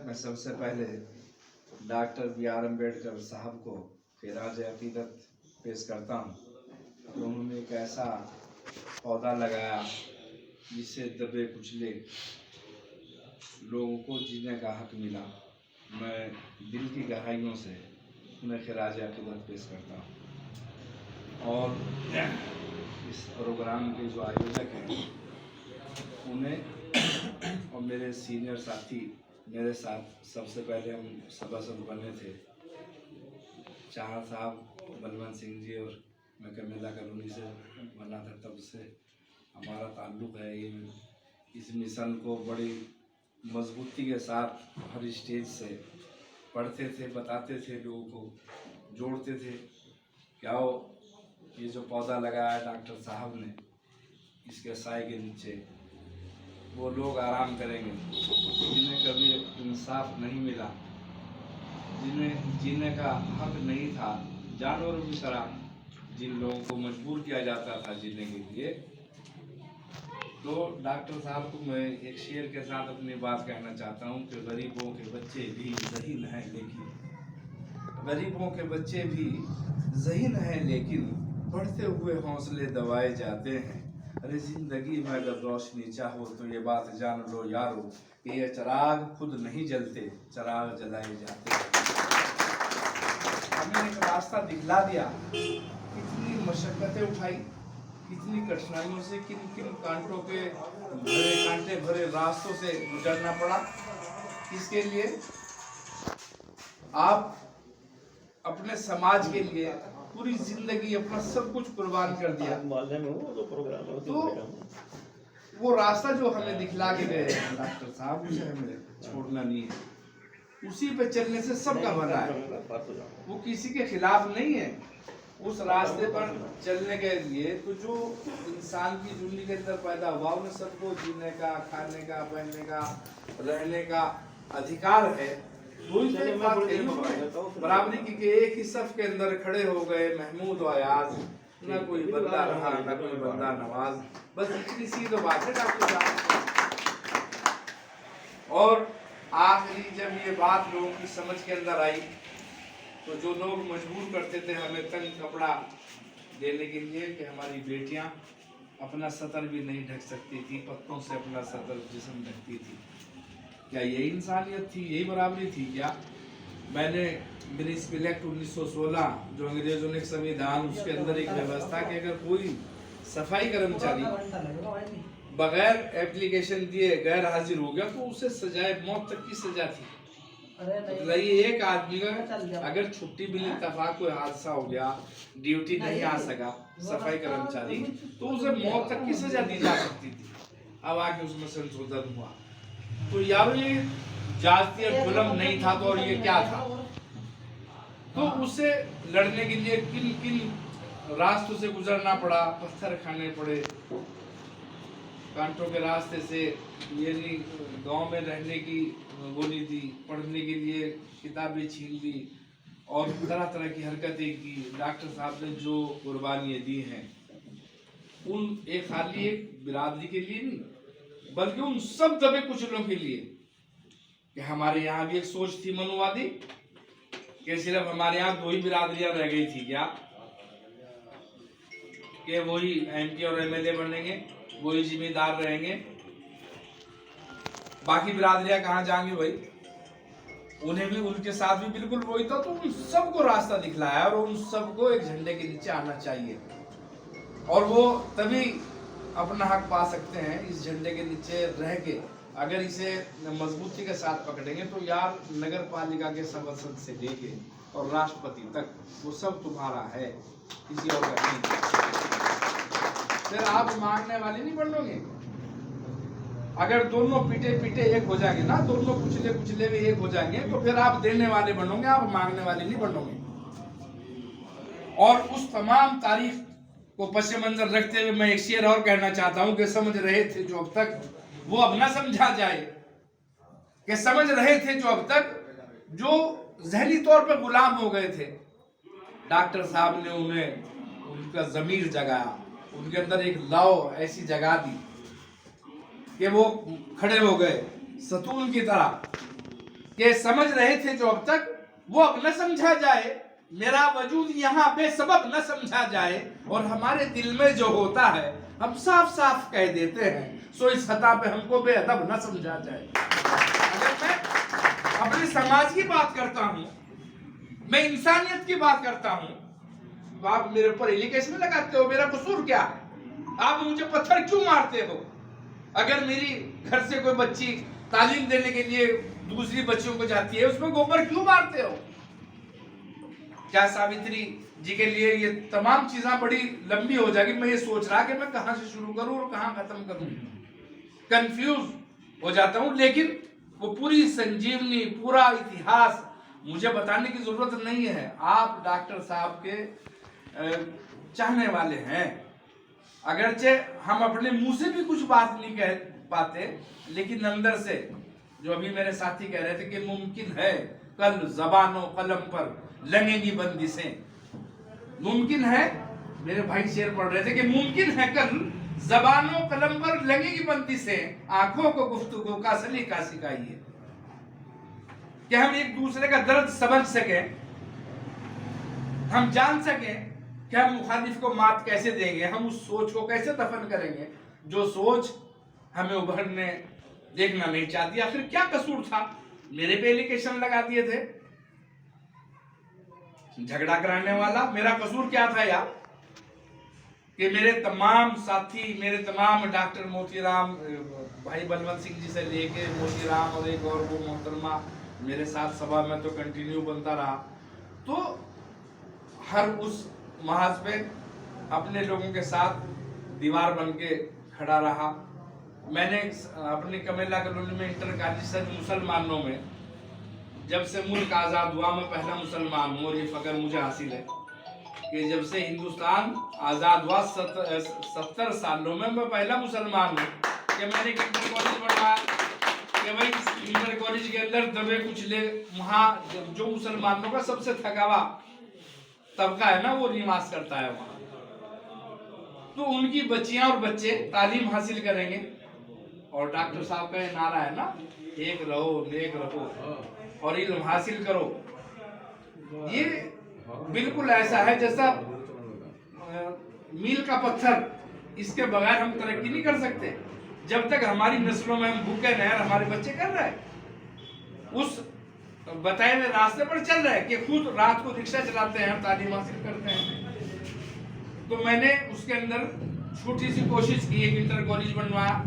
मैं सबसे पहले डॉक्टर B.R. अम्बेडकर साहब को खिराज अकीदत पेश करता हूँ। तो उन्होंने एक ऐसा पौधा लगाया जिससे दबे कुचले लोगों को जीने का हक मिला। मैं दिल की गहराइयों से उन्हें खिराज अकीदत पेश करता हूँ। और इस प्रोग्राम के जो आयोजक हैं उन्हें और मेरे सीनियर साथी मेरे साथ सबसे पहले हम सभासद बने थे, चाहर साहब, बलवंत सिंह जी और मैं कमेला कॉलोनी से बना था। तब से हमारा ताल्लुक़ है। इस मिशन को बड़ी मजबूती के साथ हर स्टेज से पढ़ते थे, बताते थे, लोगों को जोड़ते थे। क्या हो ये जो पौधा लगाया डॉक्टर साहब ने, इसके साए के नीचे वो लोग आराम करेंगे जिन्हें कभी इंसाफ नहीं मिला, जिन्हें जीने का हक नहीं था, जानवरों की तरह जिन लोगों को मजबूर किया जाता था जीने के लिए। तो डॉक्टर साहब को मैं एक शेर के साथ अपनी बात कहना चाहता हूँ कि गरीबों के बच्चे भी ज़हीन हैं लेकिन, गरीबों के बच्चे भी ज़हीन हैं लेकिन बढ़ते हुए हौसले दबाए जाते हैं। अरे जिंदगी में अगर रोशनी चाहो तो ये बात जान लो यारो कि ये चिराग खुद नहीं जलते, चिराग जलाए जाते हैं। हमें एक रास्ता दिखला दिया, कितनी मशक्क़तें उठाई, कितनी कठिनाइयों से, किन किन कांटे भरे रास्तों से गुजरना पड़ा। इसके लिए आप अपने समाज के लिए पूरी जिंदगी अपना सब कुछ कुर्बान कर दिया। तो वो रास्ता जो हमें दिखला के गए डॉक्टर साहब, उसे हमें छोड़ना नहीं है। उसी पे चलने से सबका भला है, वो किसी के खिलाफ नहीं है। उस रास्ते पर चलने के लिए तो जो इंसान की दुनिया के अंदर पैदा हुआ, उन्हें सबको जीने का, खाने का, पहनने का, रहने का अधिकार है। बराबरी की एक ही सफ के अंदर खड़े हो गए महमूद और अयाज, ना कोई बंदा रहा ना कोई बंदा नवाज। बस इतनी सी तो बात है डॉक्टर साहब। और आखिरी जब ये बात लोगों की समझ के अंदर आई तो जो लोग मजबूर करते थे हमें तंग कपड़ा देने के लिए कि हमारी बेटियां अपना सतर भी नहीं ढक सकती थी, पत्तों से अपना सतर जिस्म ढकती थी, क्या यही इंसानियत थी, यही बराबरी थी क्या? मैंने म्युनिसिपल एक्ट 1916 जो अंग्रेजों ने संविधान, उसके अंदर एक व्यवस्था कि अगर कोई सफाई कर्मचारी बगैर एप्लीकेशन दिए गैर हाजिर हो गया तो उसे सजाए मौत तक की सजा थी। मतलब एक आदमी का अगर छुट्टी बिल इत्तेफाक कोई हादसा हो गया, ड्यूटी नहीं आ सका सफाई कर्मचारी, तो उसे मौत तक की सजा दी जा सकती थी। अब आके उसमें संशोधन हुआ। तो यार ये जातीय जुल्म नहीं था तो और ये क्या था? तो उससे लड़ने के लिए किन किन रास्तों से गुजरना पड़ा, पत्थर खाने पड़े, कांटों के रास्ते से। ये नहीं गांव में रहने की वो नहीं दी, पढ़ने के लिए किताबें छीन ली और तरह तरह की हरकतें की। डॉक्टर साहब ने जो कुर्बानियाँ दी हैं उन एक खाली एक बिरादरी के लिए नहीं बल्कि उन सब दबे कुचलों के लिए। कि हमारे यहाँ भी एक सोच थी मनुवादी कि सिर्फ हमारे यहाँ दो ही बिरादरियां रह गई थी क्या, कि वही MP और MLA बनेंगे, वही जिम्मेदार रहेंगे, बाकी बिरादरियां कहाँ जाएंगी भाई? उन्हें भी उनके साथ भी बिल्कुल वही था। तो उन सबको रास्ता दिखलाया और उन सबको एक झंडे के नीचे आना चाहिए और वो तभी अपना हक पा सकते हैं इस झंडे के नीचे रह के। अगर इसे मजबूती के साथ पकड़ेंगे तो यार नगर पालिका के सभासद से लेके और राष्ट्रपति तक वो सब तुम्हारा है, किसी और का नहीं। फिर आप मांगने वाले नहीं बनोगे। अगर दोनों पीटे पीटे एक हो जाएंगे ना, दोनों कुचले कुचले में एक हो जाएंगे तो फिर आप देने वाले बनोगे, आप मांगने वाले नहीं बनोगे। और उस तमाम तारीख को पश्च मंजर रखते हुए मैं एक शेर और कहना चाहता हूं कि समझ रहे थे जो अब तक वो अब ना समझा जाए, कि समझ रहे थे जो अब तक जो जहनी तौर पे गुलाम हो गए थे। डॉक्टर साहब ने उन्हें उनका जमीर जगाया, उनके अंदर एक लौ ऐसी जगा दी कि वो खड़े हो गए सतून की तरह। कि समझ रहे थे जो अब तक वो अब न समझा जाए, मेरा वजूद यहाँ बेसबब न समझा जाए, और हमारे दिल में जो होता है हम साफ साफ कह देते हैं, सो इस खता पे हमको बेअदब न समझा जाए। अगर मैं अपने समाज की बात करता हूँ, मैं इंसानियत की बात करता हूँ, तो आप मेरे ऊपर एलिगेशन लगाते हो, मेरा कसूर क्या है? आप मुझे पत्थर क्यों मारते हो? अगर मेरी घर से कोई बच्ची तालीम देने के लिए दूसरी बच्चियों को जाती है, उसमें गोबर क्यों मारते हो? क्या सावित्री जी के लिए ये तमाम चीजें बड़ी लंबी हो जाएगी। मैं ये सोच रहा कि मैं कहां से शुरू करूं और कहां खत्म करूं, कंफ्यूज हो जाता हूं। लेकिन वो पूरी संजीवनी, पूरा इतिहास मुझे बताने की जरूरत नहीं है। आप डॉक्टर साहब के चाहने वाले हैं, अगरचे हम अपने मुंह से भी कुछ बात नहीं कह पाते, लेकिन अंदर से, जो अभी मेरे साथी कह रहे थे कि मुमकिन है कल ज़बानो कलम पर लगेंगी बंदिशें, मुमकिन है, मेरे भाई शेर पढ़ रहे थे कि मुमकिन है कल ज़बानो कलम पर लगेगी बंदिशें, आंखों को गुफ्तगू का सलीका सिखाइए, कि हम एक दूसरे का दर्द समझ सकें, हम जान सकें कि हम मुखालिफ को मात कैसे देंगे, हम उस सोच को कैसे दफन करेंगे जो सोच हमें उभरने देखना नहीं चाहती। आखिर क्या कसूर था? मेरे पे एलिगेशन लगा दिए थे, झगड़ा कराने वाला। मेरा कसूर क्या था यार? कि मेरे तमाम साथी, मेरे तमाम डॉक्टर मोतीराम भाई बलवंत सिंह जी से लेके मोतीराम और एक और वो मोहतरमा मेरे साथ सभा में तो कंटिन्यू बनता रहा, तो हर उस महाज पे अपने लोगों के साथ दीवार बन के खड़ा रहा। मैंने अपनी कमेला कॉलोनी में इंटर कॉलेज से मुसलमानों में, जब से मुल्क आज़ाद हुआ, मैं पहला मुसलमान हूँ, और ये फख्र मुझे हासिल है कि जब से हिंदुस्तान आज़ाद हुआ 70 सालों में मैं पहला मुसलमान हूँ कि मैंने इंटर कॉलेज बनवाया, कि भाई इंटर कॉलेज के अंदर दबे कुचले वहाँ जो मुसलमानों का सबसे थका हुआ तबका है ना, वो निवास करता है वहाँ, तो उनकी बच्चियां और बच्चे तालीम हासिल करेंगे। और डॉक्टर साहब का ये नारा है ना, एक रहो नेक रहो और इल्म हासिल करो। ये बिल्कुल ऐसा है जैसा मील का पत्थर, इसके बगैर हम तरक्की नहीं कर सकते। जब तक हमारी नस्लों में हम भूखे नहीं, हमारे बच्चे कर रहे हैं उस बताए हुए रास्ते पर चल रहे हैं कि खुद रात को रिक्शा चलाते हैं, तालीम हासिल करते हैं। तो मैंने उसके अंदर छोटी सी कोशिश की, एक इंटर कॉलेज बनवाया।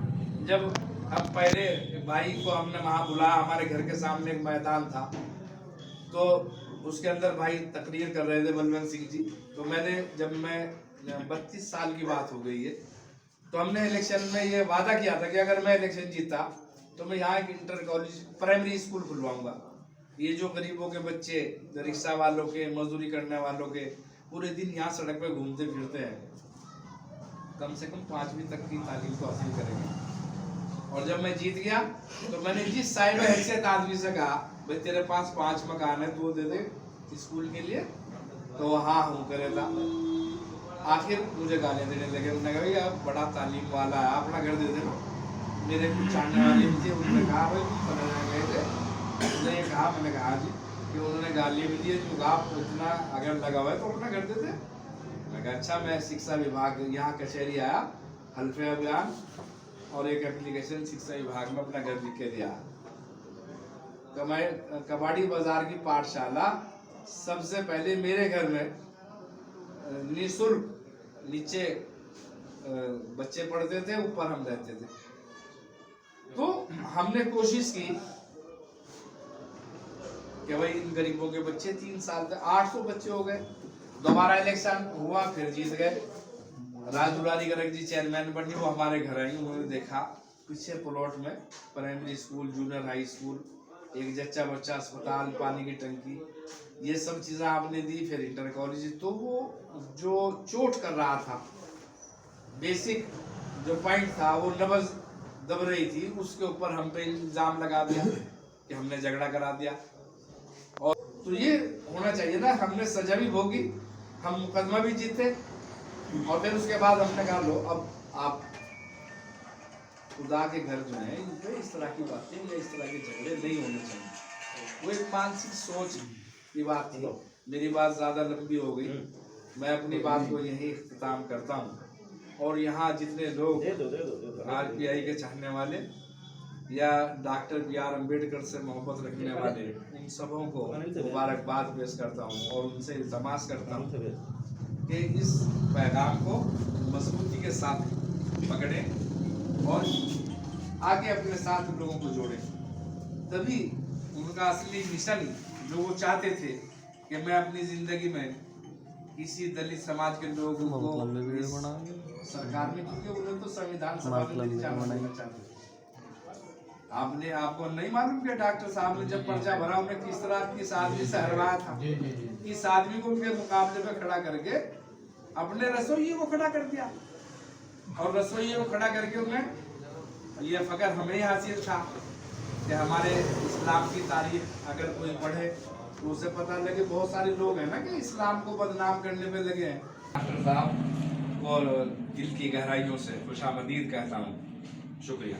जब हम पहले भाई को हमने वहाँ बुलाया, हमारे घर के सामने एक मैदान था, तो उसके अंदर भाई तकरीर कर रहे थे बलवंत सिंह जी। तो मैंने, जब मैं 32 साल की बात हो गई है, तो हमने इलेक्शन में ये वादा किया था कि अगर मैं इलेक्शन जीता तो मैं यहाँ एक इंटर कॉलेज प्राइमरी स्कूल खुलवाऊंगा। ये जो गरीबों के बच्चे, रिक्शा वालों के, मजदूरी करने वालों के, पूरे दिन यहाँ सड़क पे घूमते फिरते हैं, कम से कम 5वीं तक की तालीम को हासिल करेंगे। और जब मैं जीत गया तो मैंने जिस साहिब हैसियत आदमी से कहा, भाई तेरे पास 5 मकान है, तो दे दे स्कूल के लिए, तो हाँ हूँ करेगा। आखिर मुझे गाली देने लगे। उन्होंने कहा भैया बड़ा तालीम वाला है, अपना घर दे देना। मेरे कुछ जानने वाले भी थे, उन्होंने कहा भाई तुम पढ़ने गए थे, उसने ये कहा, मैंने कहा जी, कि उन्होंने गाली भी दी, जो आप इतना अगर लगा हुआ है तो अपना घर दे दे। मैं कहा अच्छा। मैं शिक्षा विभाग यहाँ कचहरी आया, हल्फे अभियान और एक एप्लीकेशन शिक्षा विभाग में अपना घर लिख के दिया। कबाड़ी बाजार की पाठशाला सबसे पहले मेरे घर में निःशुल्क, नीचे बच्चे पढ़ते थे, ऊपर हम रहते थे। तो हमने कोशिश की कि भाई इन गरीबों के बच्चे 3 साल तक 800 बच्चे हो गए। दोबारा इलेक्शन हुआ, फिर जीत गए। राज दुलारी गर्ग जी चेयरमैन बनी, वो हमारे घर आई। उन्होंने देखा पीछे प्लॉट में primary school, junior high school, एक जच्चा बच्चा अस्पताल, पानी की टंकी, ये सब चीज़ें आपने दी। फिर इंटर कॉलेज, तो वो जो चोट कर रहा था, बेसिक जो पॉइंट था, वो नब्ज दब रही थी, उसके ऊपर हम पे इल्जाम लगा दिया कि हमने झगड़ा करा दिया। और तो ये होना चाहिए ना, हमने सजा भी भोगी, हम मुकदमा भी जीते, और फिर उसके बाद हमने कहा लो अब आप खुदा के घर जो है, इन पे इस तरह की बातें या इस तरह के झगड़े नहीं होने चाहिए। वो एक मानसिक सोच की बात थी। मेरी बात ज़्यादा लंबी हो गई, मैं अपनी बात को यहीं इख्तिताम करता हूँ। और यहाँ जितने लोग RPI के चाहने वाले या डॉक्टर BR अम्बेडकर से मोहब्बत रखने वाले, उन सबों को मुबारकबाद पेश करता हूँ और उनसे इल्तमास करता हूँ कि इस पैगाम को मजबूती के साथ पकड़ें और आगे अपने साथ लोगों को जोड़ें। तभी उनका असली मिशन जो वो चाहते थे कि मैं अपनी ज़िंदगी में किसी दलित समाज के लोगों को सरकार में, क्योंकि उन्होंने तो संविधान सभा में नहीं जाना चाहते। आपने आपको नहीं मालूम कि डॉक्टर साहब ने जब पर्चा भरा उन्हें किस तरह किस आदमी से हरवाया था। इस आदमी को उनके मुकाबले में खड़ा करके अपने रसोइये को खड़ा कर दिया और रसोइये को खड़ा करके उन्हें ये फकर हमें हासिल था कि हमारे इस्लाम की तारीख अगर कोई पढ़े तो उसे पता लगे। बहुत सारे लोग हैं ना कि इस्लाम को बदनाम करने में लगे हैं। डॉक्टर साहब और दिल की गहराइयों से खुशामदीद कहता हूँ। शुक्रिया।